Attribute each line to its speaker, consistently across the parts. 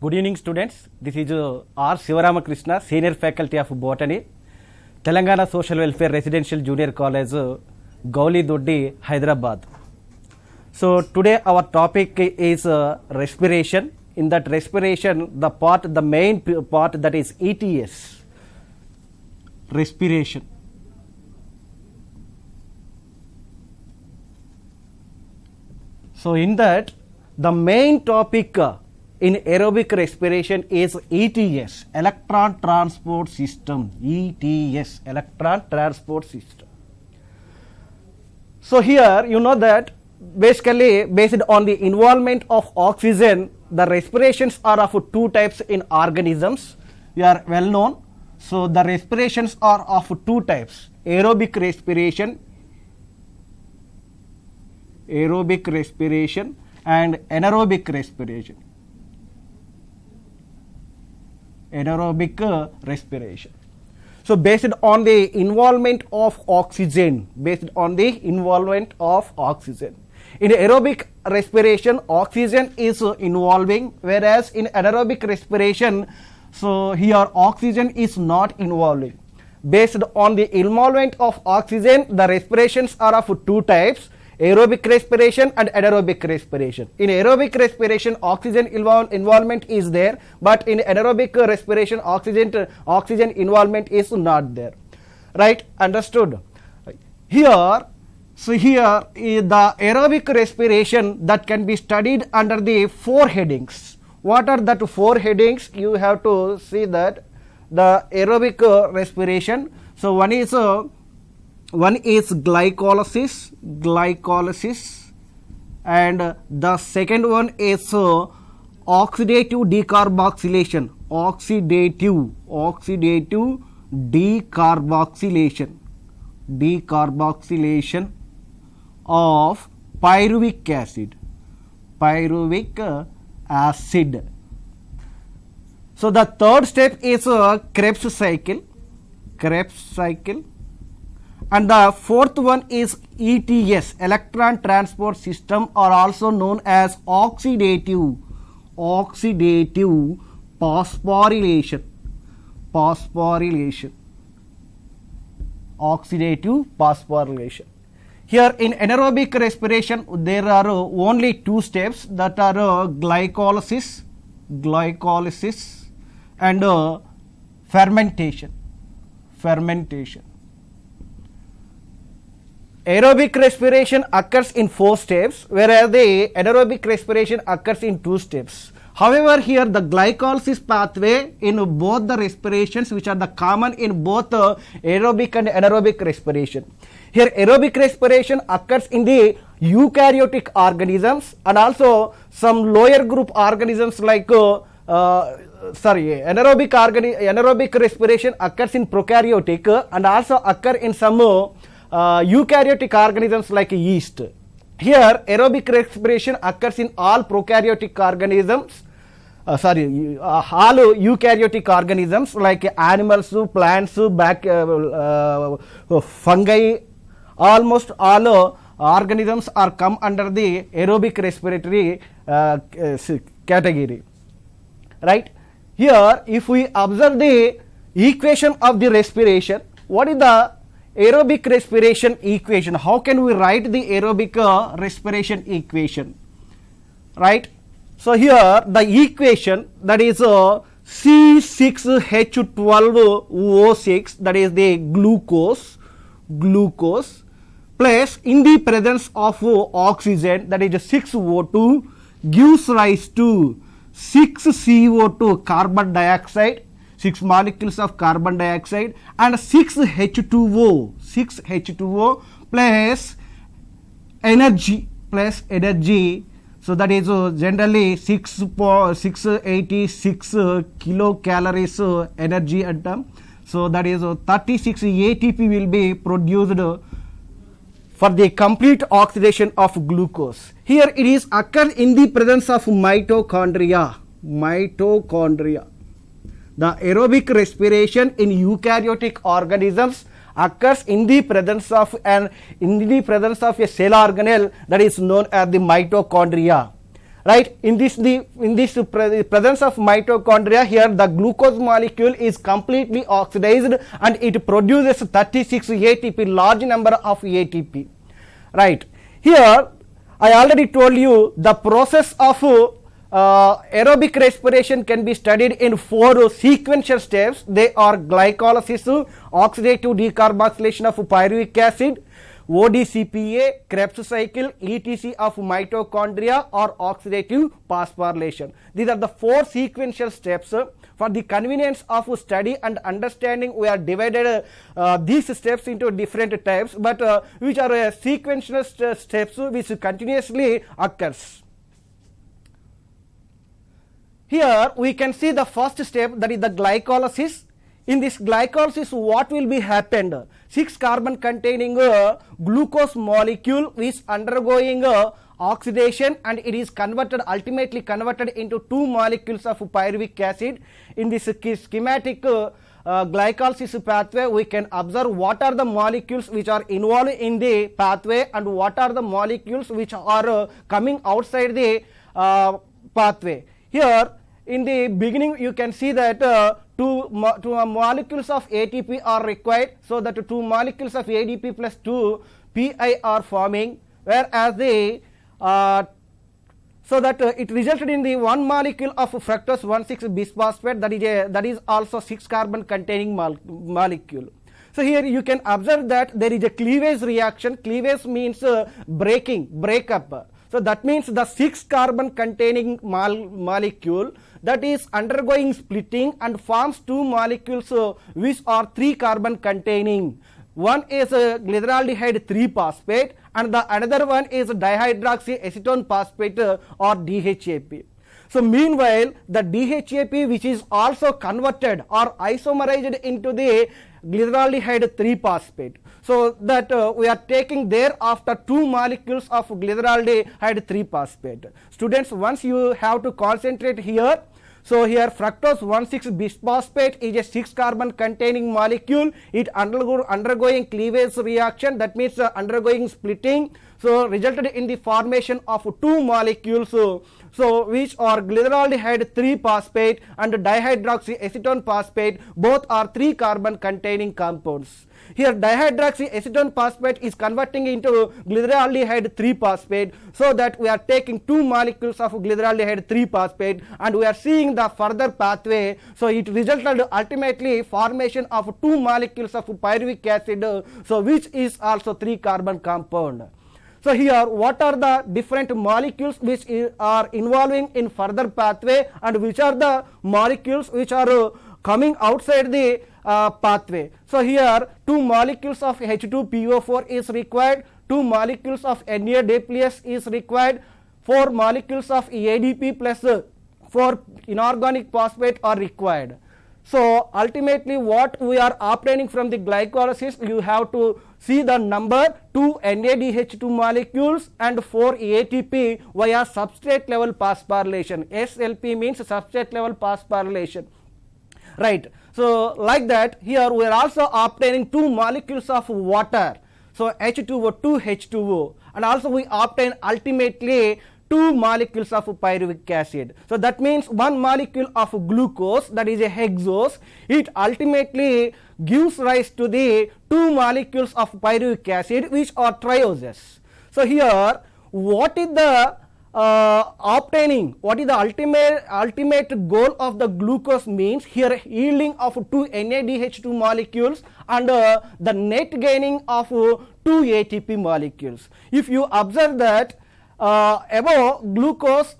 Speaker 1: Good evening, students. This is R. Sivaramakrishna, Senior Faculty of Botany, Telangana Social Welfare Residential Junior College, Gauli Doddi, Hyderabad. So today our topic is respiration. In that respiration, the main part that is ETS, respiration. So in that, the main topic in aerobic respiration is ETS, electron transport system. ETS, electron transport system. So here you know that basically based on the involvement of oxygen, the respirations are of two types in organisms. We are well known. So the respirations are of two types: aerobic respiration and anaerobic respiration. So based on the involvement of oxygen, in aerobic respiration, oxygen is involving, whereas in anaerobic respiration, so here oxygen is not involving. Based on the involvement of oxygen, the respirations are of two types: aerobic respiration and anaerobic respiration. In aerobic respiration, oxygen involvement is there, but in anaerobic respiration, oxygen involvement is not there. Right? Understood? Here, the aerobic respiration that can be studied under the four headings. What are the four headings? You have to see that the aerobic respiration. So one is glycolysis, and the second one is oxidative decarboxylation, decarboxylation of pyruvic acid. So the third step is Krebs cycle, and the fourth one is ETS, electron transport system, or also known as oxidative phosphorylation. Here in anaerobic respiration, there are only two steps, that are glycolysis and fermentation. Aerobic respiration occurs in 4 steps, whereas the anaerobic respiration occurs in 2 steps. However, here the glycolysis pathway in both the respirations, which are the common in both aerobic and anaerobic respiration. Here aerobic respiration occurs in the eukaryotic organisms and also some lower group organisms like anaerobic respiration occurs in prokaryotic and also occur in some eukaryotic organisms like yeast. Here aerobic respiration occurs in all prokaryotic organisms, all eukaryotic organisms like animals, plants, fungi. Almost all organisms are come under the aerobic respiratory category. Right? Here if we observe the equation of the respiration, what is the aerobic respiration equation? How can we write the aerobic respiration equation? Right? So here the equation, that is C6H12O6, that is the glucose plus in the presence of oxygen, that is 6O2, gives rise to 6CO2 carbon dioxide, 6 molecules of carbon dioxide, and 6H2O plus energy. So that is generally 686 kilocalories energy atom. So that is 36 ATP will be produced for the complete oxidation of glucose. Here it is occur in the presence of mitochondria. The aerobic respiration in eukaryotic organisms occurs in the presence of a cell organelle that is known as the mitochondria. right? In this presence of mitochondria, here the glucose molecule is completely oxidized and it produces 36 ATP, large number of ATP, right? Here I already told you the process of aerobic respiration can be studied in 4 sequential steps. They are glycolysis, oxidative decarboxylation of pyruvic acid, ODCPA, Krebs cycle, ETC of mitochondria, or oxidative phosphorylation. These are the 4 sequential steps. For the convenience of study and understanding, we are divided these steps into different types, but which are sequential steps which continuously occurs. Here we can see the first step, that is the glycolysis. In this glycolysis, what will be happened? 6 carbon containing glucose molecule is undergoing oxidation and it is ultimately converted into 2 molecules of pyruvic acid. In this schematic glycolysis pathway, we can observe what are the molecules which are involved in the pathway and what are the molecules which are coming outside the pathway. Here in the beginning you can see that two molecules of ATP are required, so that 2 molecules of ADP plus 2 Pi are forming, whereas the so that it resulted in the 1 molecule of fructose 1,6 bisphosphate, that is also 6 carbon containing molecule. So here you can observe that there is a cleavage reaction. Cleavage means breakup. So that means the 6 carbon containing molecule that is undergoing splitting and forms 2 molecules which are 3 carbon containing. One is glyceraldehyde 3 phosphate and the another one is dihydroxyacetone phosphate or DHAP. So meanwhile the DHAP, which is also converted or isomerized into the glyceraldehyde 3 phosphate, so that we are taking thereafter 2 molecules of glyceraldehyde 3 phosphate. Students, once you have to concentrate here. So here fructose 1,6 bisphosphate is a 6 carbon containing molecule. It undergoing cleavage reaction, that means undergoing splitting, so resulted in the formation of 2 molecules so which are glyceraldehyde 3 phosphate and dihydroxyacetone phosphate. Both are 3 carbon containing compounds. Here dihydroxyacetone phosphate is converting into glyceraldehyde 3 phosphate, so that we are taking 2 molecules of glyceraldehyde 3 phosphate and we are seeing the further pathway. So it resulted ultimately formation of 2 molecules of pyruvic acid, so which is also 3 carbon compound. So here what are the different molecules which are involving in further pathway and which are the molecules which are coming outside the pathway. So here 2 molecules of H2PO4 is required, 2 molecules of NADPLS is required, 4 molecules of ADP plus 4 inorganic phosphate are required. So ultimately what we are obtaining from the glycolysis, you have to see the number 2 NADH2 molecules and 4 ATP via substrate level phosphorylation. SLP means substrate level phosphorylation, right? So like that, here we are also obtaining 2 molecules of water, so H2O, 2H2O, and also we obtain ultimately 2 molecules of pyruvic acid. So that means 1 molecule of glucose, that is a hexose, it ultimately gives rise to the 2 molecules of pyruvic acid which are trioses. So here what is the obtaining, what is the ultimate goal of the glucose means here yielding of 2 NADH2 molecules and the net gaining of 2 ATP molecules. If you observe that above glucose,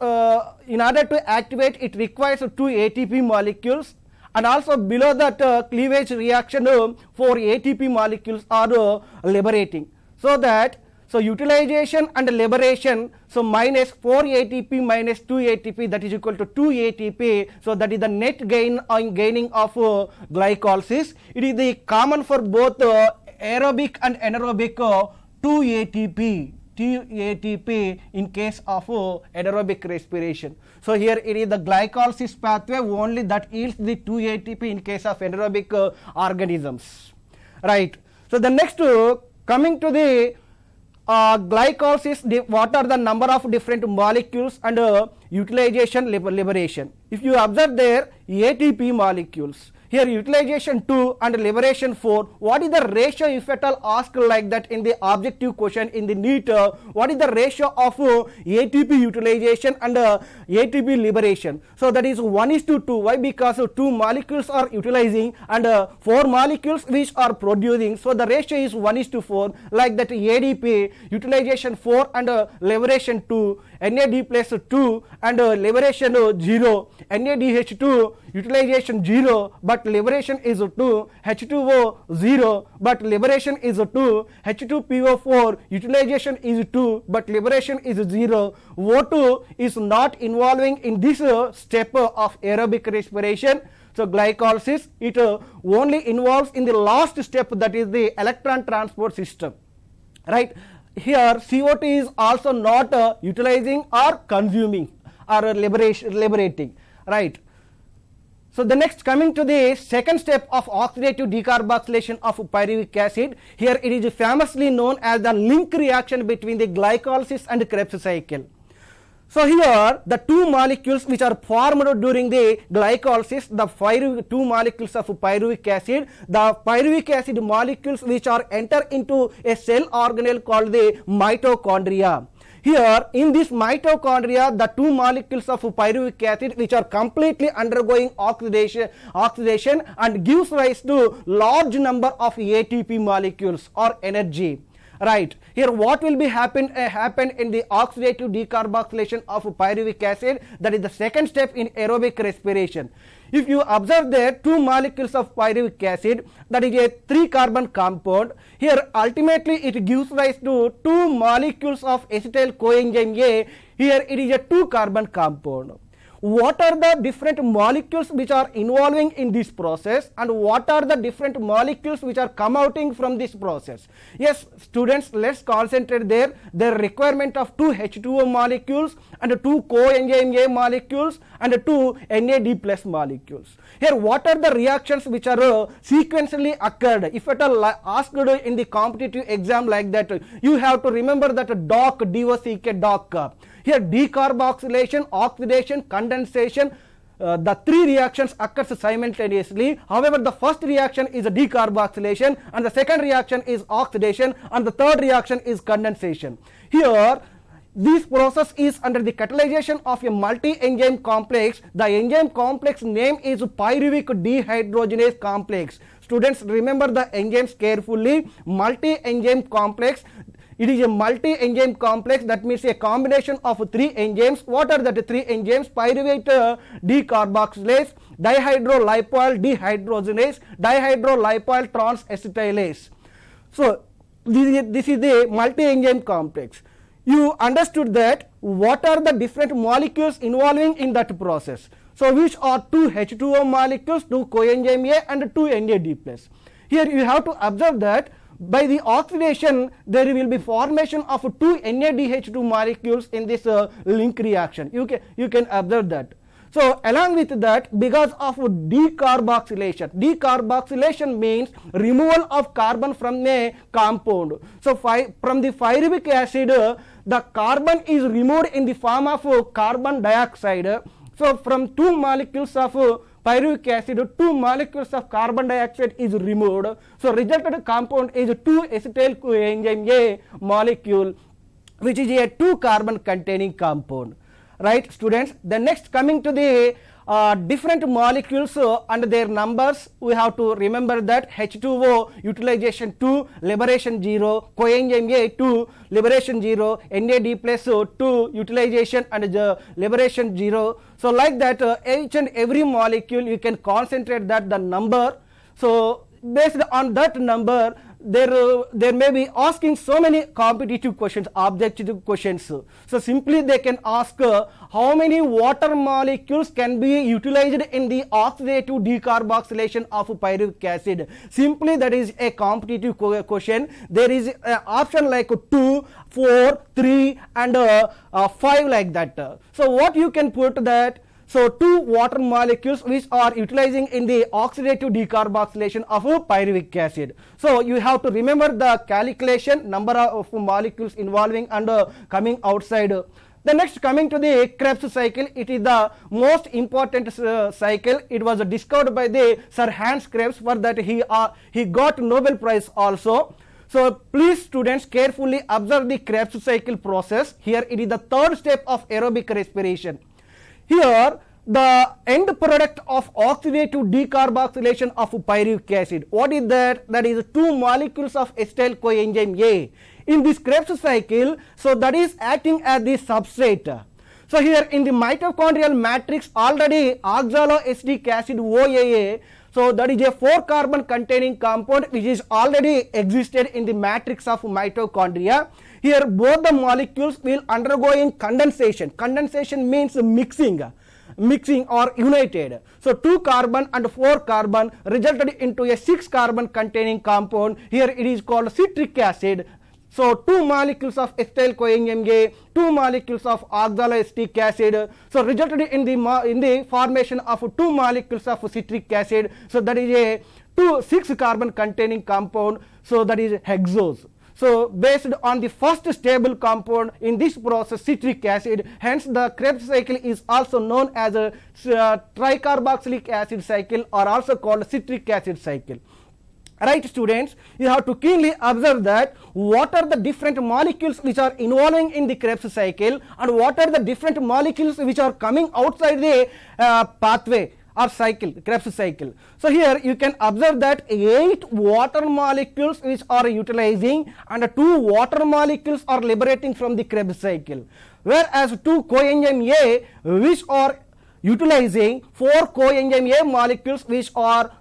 Speaker 1: in order to activate it requires 2 ATP molecules, and also below that cleavage reaction 4 ATP molecules are liberating. So that utilization and liberation, so minus 4 ATP minus 2 ATP, that is equal to 2 ATP. So that is the net gaining of glycolysis. It is the common for both aerobic and anaerobic 2 ATP. ATP in case of anaerobic respiration. So here it is the glycolysis pathway only that yields the 2 ATP in case of anaerobic organisms, right? So the next coming to the Glycolysis, what are the number of different molecules and utilization, liberation. If you observe there, ATP molecules. Here utilization 2 and liberation 4. What is the ratio, if at all asked like that in the objective question in the NEET? What is the ratio of ATP utilization and ATP liberation? So that is 1:2. Why? Because 2 molecules are utilizing and 4 molecules which are producing. So the ratio is 1:4. Like that ADP utilization 4 and liberation 2. NAD plus 2 and liberation 0. NADH2 utilization 0 but liberation is 2. H2O 0 but liberation is 2. H2PO4 utilization is 2 but liberation is 0. O2 is not involving in this step of aerobic respiration. So glycolysis, it only involves in the last step, that is the electron transport system, right? Here CO2 is also not utilizing or consuming or liberating, right? So the next, coming to the second step of oxidative decarboxylation of pyruvic acid. Here it is famously known as the link reaction between the glycolysis and Krebs cycle. So here the 2 molecules which are formed during the glycolysis, the 2 molecules of pyruvic acid, the pyruvic acid molecules which are enter into a cell organelle called the mitochondria. Here in this mitochondria, the 2 molecules of pyruvic acid which are completely undergoing oxidation and gives rise to large number of ATP molecules or energy. Right. Here what will be happen in the oxidative decarboxylation of pyruvic acid? That is the second step in aerobic respiration. If you observe there, 2 molecules of pyruvic acid, that is a 3 carbon compound. Here ultimately it gives rise to 2 molecules of acetyl coenzyme A. Here it is a 2 carbon compound. What are the different molecules which are involving in this process and what are the different molecules which are come outing from this process? Yes, students, let's concentrate there. The requirement of 2 H2O molecules and 2 coenzyme A molecules and 2 NAD plus molecules. Here what are the reactions which are sequentially occurred? If at all asked in the competitive exam like that, you have to remember that DOCK, DOC. Here decarboxylation, oxidation, condensation, the 3 reactions occurs simultaneously. However, the first reaction is a decarboxylation and the second reaction is oxidation and the third reaction is condensation. Here this process is under the catalyzation of a multi-enzyme complex. The enzyme complex name is pyruvic dehydrogenase complex. Students, remember the enzymes carefully. Multi-enzyme complex. It is a multi-enzyme complex, that means a combination of 3 enzymes. What are the 3 enzymes? Pyruvate decarboxylase, dihydrolipoyl dehydrogenase, dihydrolipoyl transacetylase. So this is the multi-enzyme complex. You understood that what are the different molecules involving in that process. So which are 2 H2O molecules, 2 coenzyme A and 2 NAD+. Here you have to observe that by the oxidation there will be formation of 2 NADH2 molecules in this link reaction. You can observe that. So along with that, because of decarboxylation means removal of carbon from a compound. So from the pyruvic acid, the carbon is removed in the form of carbon dioxide. So from 2 molecules of pyruvic acid, 2 molecules of carbon dioxide is removed. So resulted compound is 2 acetyl coenzyme A molecule, which is a 2 carbon containing compound. Right, students? The next, coming to the different molecules and their numbers, we have to remember that H2O utilization 2, liberation 0, coenzyme A 2, liberation 0, NAD plus 2, utilization and liberation 0. So like that, each and every molecule you can concentrate that the number. So based on that number, there may be asking so many competitive questions, objective questions. So simply they can ask how many water molecules can be utilized in the oxidative decarboxylation of pyruvic acid. Simply that is a competitive question. There is an option like 2, 4, 3 and 5 like that. So what you can put that? So two water molecules which are utilizing in the oxidative decarboxylation of pyruvic acid. So you have to remember the calculation, number of molecules involving and coming outside. The next, coming to the Krebs cycle, it is the most important cycle. It was discovered by the Sir Hans Krebs. For that he got Nobel Prize also. So please students carefully observe the Krebs cycle process. Here it is the third step of aerobic respiration. Here the end product of oxidative decarboxylation of pyruvic acid. What is that? That is two molecules of acetyl coenzyme A. In this Krebs cycle, so that is acting as the substrate. So here in the mitochondrial matrix already oxaloacetic acid OAA, so that is a 4 carbon containing compound which is already existed in the matrix of mitochondria. Here both the molecules will undergoing condensation. Condensation means mixing or united. So 2 carbon and 4 carbon resulted into a 6 carbon containing compound. Here it is called citric acid. So 2 molecules of acetyl coenzyme A, 2 molecules of oxaloacetic acid, so resulted in the formation of 2 molecules of citric acid. So that is a 6 carbon containing compound, so that is hexose. So based on the first stable compound in this process, citric acid, hence the Krebs cycle is also known as a tricarboxylic acid cycle, or also called citric acid cycle. Right students, you have to keenly observe that what are the different molecules which are involving in the Krebs cycle and what are the different molecules which are coming outside the pathway or cycle, Krebs cycle. So here you can observe that 8 water molecules which are utilizing and 2 water molecules are liberating from the Krebs cycle, whereas 2 coenzyme A which are utilizing, 4 coenzyme A molecules which are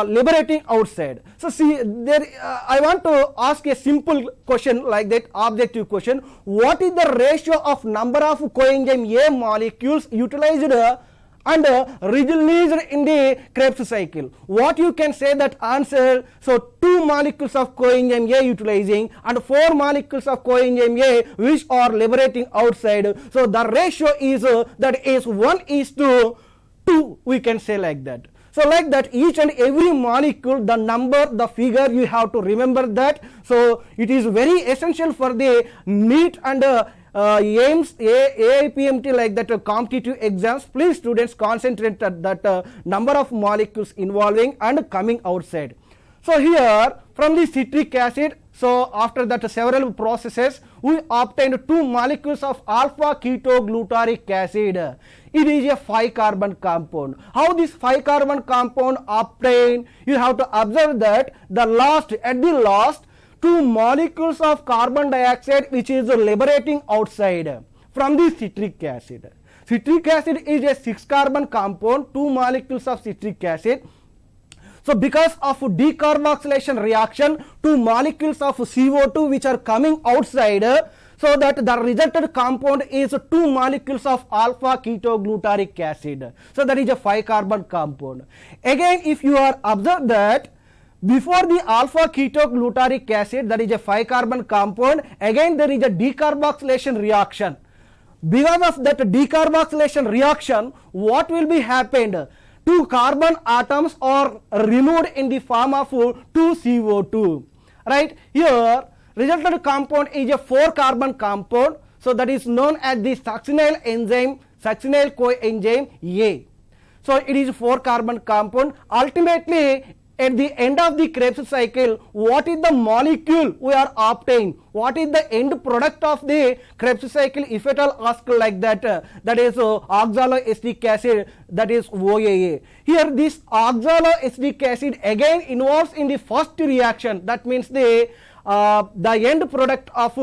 Speaker 1: liberating outside. So see there, I want to ask a simple question like that, objective question. What is the ratio of number of coenzyme A molecules utilized and released in the Krebs cycle? What you can say that answer? So 2 molecules of coenzyme A utilizing and 4 molecules of coenzyme A which are liberating outside. So the ratio is that is 1:2, we can say like that. So like that, each and every molecule, the number, the figure, you have to remember that. So it is very essential for the NEET and AIMS, AIPMT like that competitive exams. Please students concentrate at that number of molecules involving and coming outside. So here from the citric acid, so after that several processes, we obtained 2 molecules of alpha ketoglutaric acid. It is a 5 carbon compound. How this 5 carbon compound obtained? You have to observe that at the last 2 molecules of carbon dioxide which is liberating outside from the citric acid. Citric acid is a 6 carbon compound, 2 molecules of citric acid. So because of decarboxylation reaction, 2 molecules of CO2 which are coming outside, so that the resulted compound is 2 molecules of alpha ketoglutaric acid. So that is a 5 carbon compound. Again, if you are observed that before the alpha ketoglutaric acid, that is a 5 carbon compound, again there is a decarboxylation reaction. Because of that decarboxylation reaction, what will be happened? 2 carbon atoms are removed in the form of 2 CO2. Right? Here resulted compound is a 4 carbon compound, so that is known as the succinyl enzyme, succinyl coenzyme A. So it is 4 carbon compound. Ultimately at the end of the Krebs cycle, what is the molecule we are obtained? What is the end product of the Krebs cycle, if at all asked like that? That is oxaloacetic acid, that is OAA. Here this oxaloacetic acid again involves in the first reaction, that means the end product of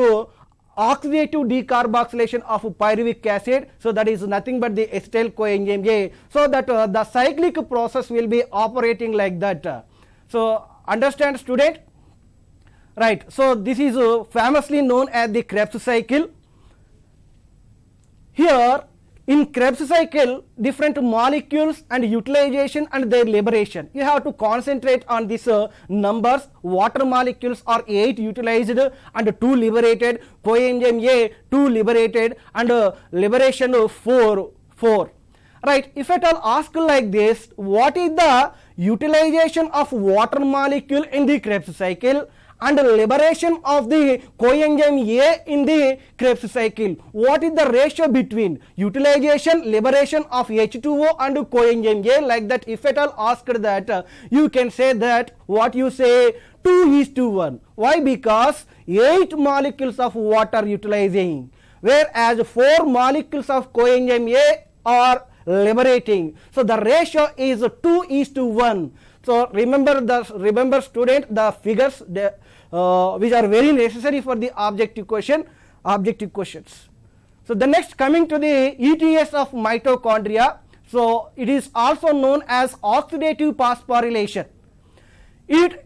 Speaker 1: oxidative decarboxylation of pyruvic acid, so that is nothing but the acetyl coenzyme A, so that the cyclic process will be operating like that. So understand student? Right, so this is famously known as the Krebs cycle. Here in Krebs cycle, different molecules and utilization and their liberation. You have to concentrate on these numbers. Water molecules are 8 utilized and 2 liberated. Coenzyme A 2 liberated and liberation 4. Right, if at all asked like this, what is the utilization of water molecule in the Krebs cycle and liberation of the coenzyme A in the Krebs cycle? What is the ratio between utilization, liberation of H2O and coenzyme A? Like that, if at all asked that, you can say that what you say 2:1. Why? Because 8 molecules of water utilizing, whereas 4 molecules of coenzyme A are liberating. So the ratio is 2:1. So remember student, the figures which are very necessary for the objective questions. So the next, coming to the ETS of mitochondria. So it is also known as oxidative phosphorylation. It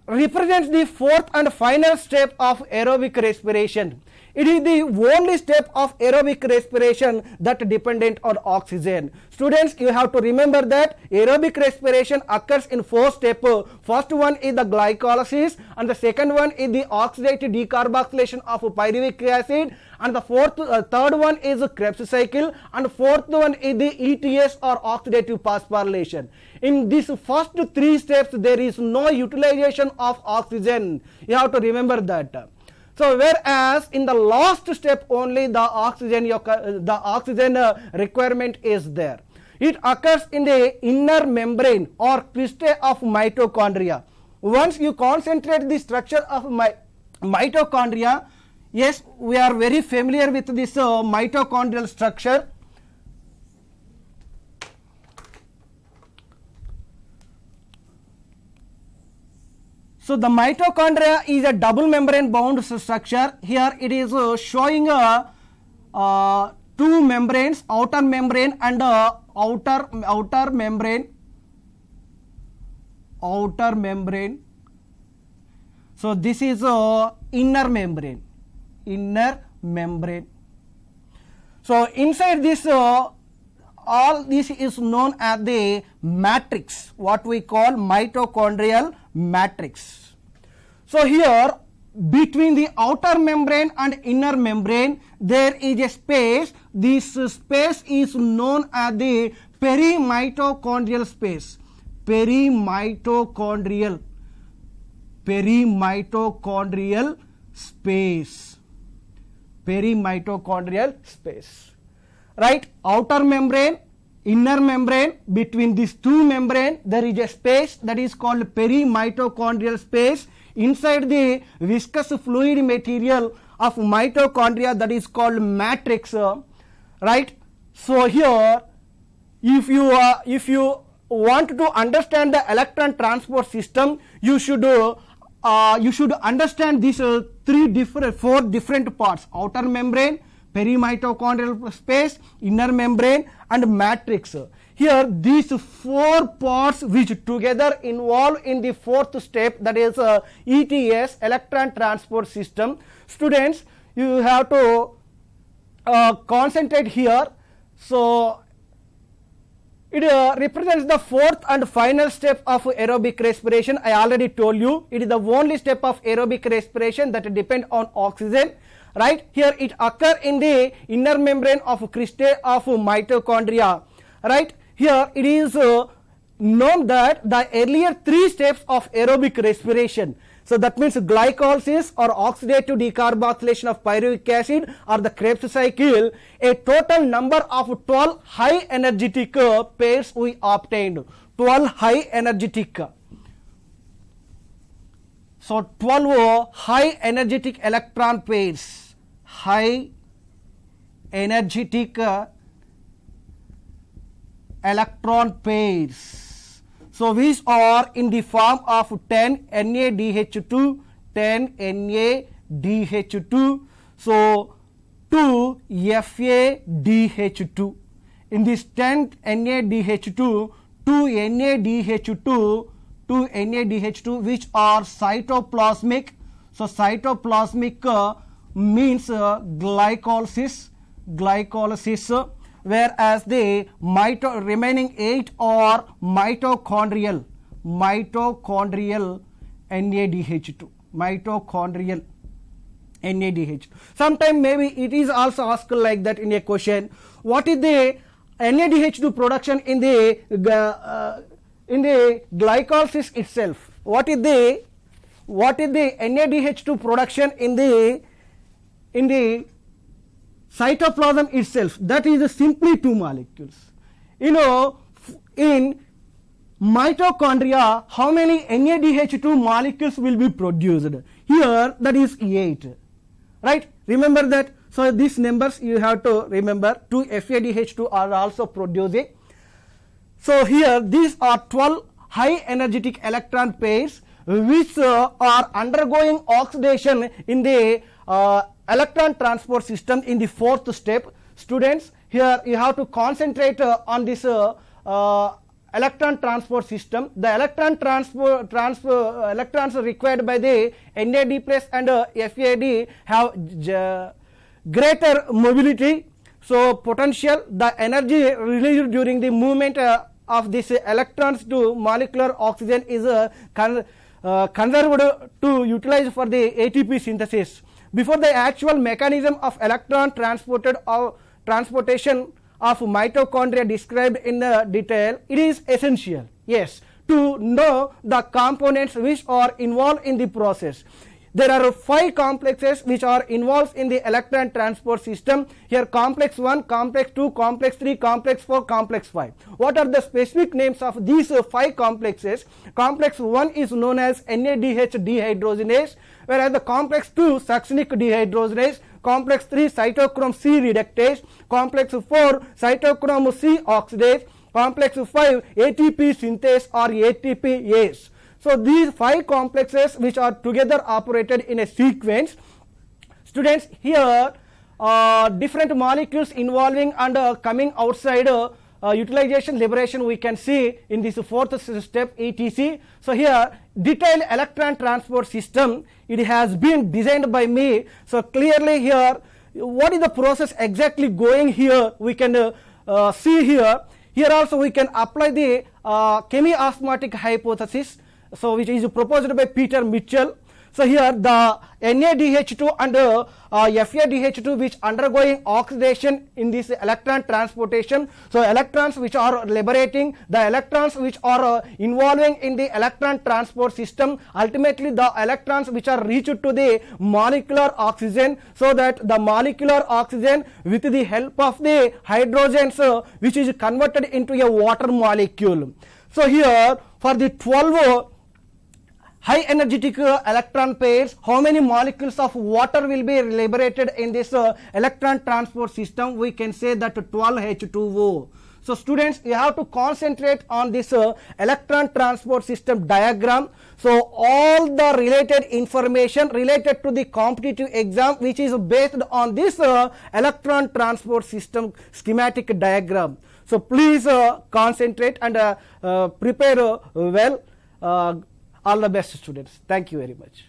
Speaker 1: represents the fourth and final step of aerobic respiration. It is the only step of aerobic respiration that dependent on oxygen. Students, you have to remember that aerobic respiration occurs in 4 steps. First one is the glycolysis, and the second one is the oxidative decarboxylation of pyruvic acid, and the third one is the Krebs cycle, and fourth one is the ETS or oxidative phosphorylation. In these first 3 steps, there is no utilization of oxygen. You have to remember that. So whereas in the last step only the oxygen requirement is there. It occurs in the inner membrane or cristae of mitochondria. Once you concentrate the structure of mitochondria, yes, we are very familiar with this mitochondrial structure. So the mitochondria is a double membrane bound structure. Here it is showing 2 membranes, outer membrane and outer membrane. So this is inner membrane. So inside this all this is known as the matrix, what we call mitochondrial matrix. So here between the outer membrane and inner membrane there is a space. This space is known as the perimitochondrial space. Perimitochondrial space. Right, outer membrane, inner membrane, between these 2 membranes there is a space that is called perimitochondrial space. Inside the viscous fluid material of mitochondria, that is called matrix. Right, so here if you want to understand the electron transport system, you should understand these 4 different parts: outer membrane, perimitochondrial space, inner membrane and matrix. Here these 4 parts which together involve in the 4th step, that is ETS, electron transport system. Students, you have to concentrate here. So it represents the 4th and final step of aerobic respiration. I already told you it is the only step of aerobic respiration that depend on oxygen. Right, here it occurs in the inner membrane of cristae of mitochondria. Right, here it is known that the earlier 3 steps of aerobic respiration, so that means glycolysis or oxidative decarboxylation of pyruvic acid or the Krebs cycle, a total number of 12 high energetic pairs we obtained. 12 high energetic. So 12 high energetic electron pairs, high energetic electron pairs. So which are in the form of 10 NADH2, 10 NADH2, so 2 FADH2. In this 10 NADH2, 2 NADH2 which are cytoplasmic. So cytoplasmic means glycolysis, whereas the remaining 8 are mitochondrial NADH2, mitochondrial NADH. Sometimes maybe it is also asked like that in a question, what is the NADH2 production in the glycolysis itself. What is the NADH2 production in the cytoplasm itself? That is simply two molecules. You know, in mitochondria, how many NADH2 molecules will be produced? Here, that is 8, right? Remember that. So these numbers you have to remember. 2 FADH2 are also producing. So here these are 12 high energetic electron pairs which are undergoing oxidation in the electron transport system in the fourth step. Students, here you have to concentrate on this electron transport system. The electrons required by the NAD plus and FAD have greater mobility. So potential, the energy released during the movement of these electrons to molecular oxygen is conserved to utilize for the ATP synthesis. Before the actual mechanism of electron transportation of mitochondria described in detail, it is essential, yes, to know the components which are involved in the process. There are 5 complexes which are involved in the electron transport system. Here complex 1, complex 2, complex 3, complex 4, complex 5. What are the specific names of these 5 complexes? Complex 1 is known as NADH dehydrogenase, whereas the complex 2 succinic dehydrogenase, complex 3 cytochrome C reductase, complex 4 cytochrome C oxidase, complex 5 ATP synthase or ATPase. So these 5 complexes which are together operated in a sequence. Students, here different molecules involving and coming outside utilization liberation we can see in this fourth step ETC. So here detailed electron transport system, it has been designed by me. So clearly here what is the process exactly going here we can see here. Here also we can apply the chemiosmotic hypothesis, so which is proposed by Peter Mitchell. So here the NADH2 and FADH2 which undergoing oxidation in this electron transportation. So electrons which are liberating, the electrons which are involving in the electron transport system, ultimately the electrons which are reached to the molecular oxygen, so that the molecular oxygen with the help of the hydrogens which is converted into a water molecule. So here for the 12 high energetic electron pairs, how many molecules of water will be liberated in this electron transport system? We can say that 12 H2O. So students, you have to concentrate on this electron transport system diagram. So all the related information related to the competitive exam which is based on this electron transport system schematic diagram. So please concentrate and prepare well. All the best, students. Thank you very much.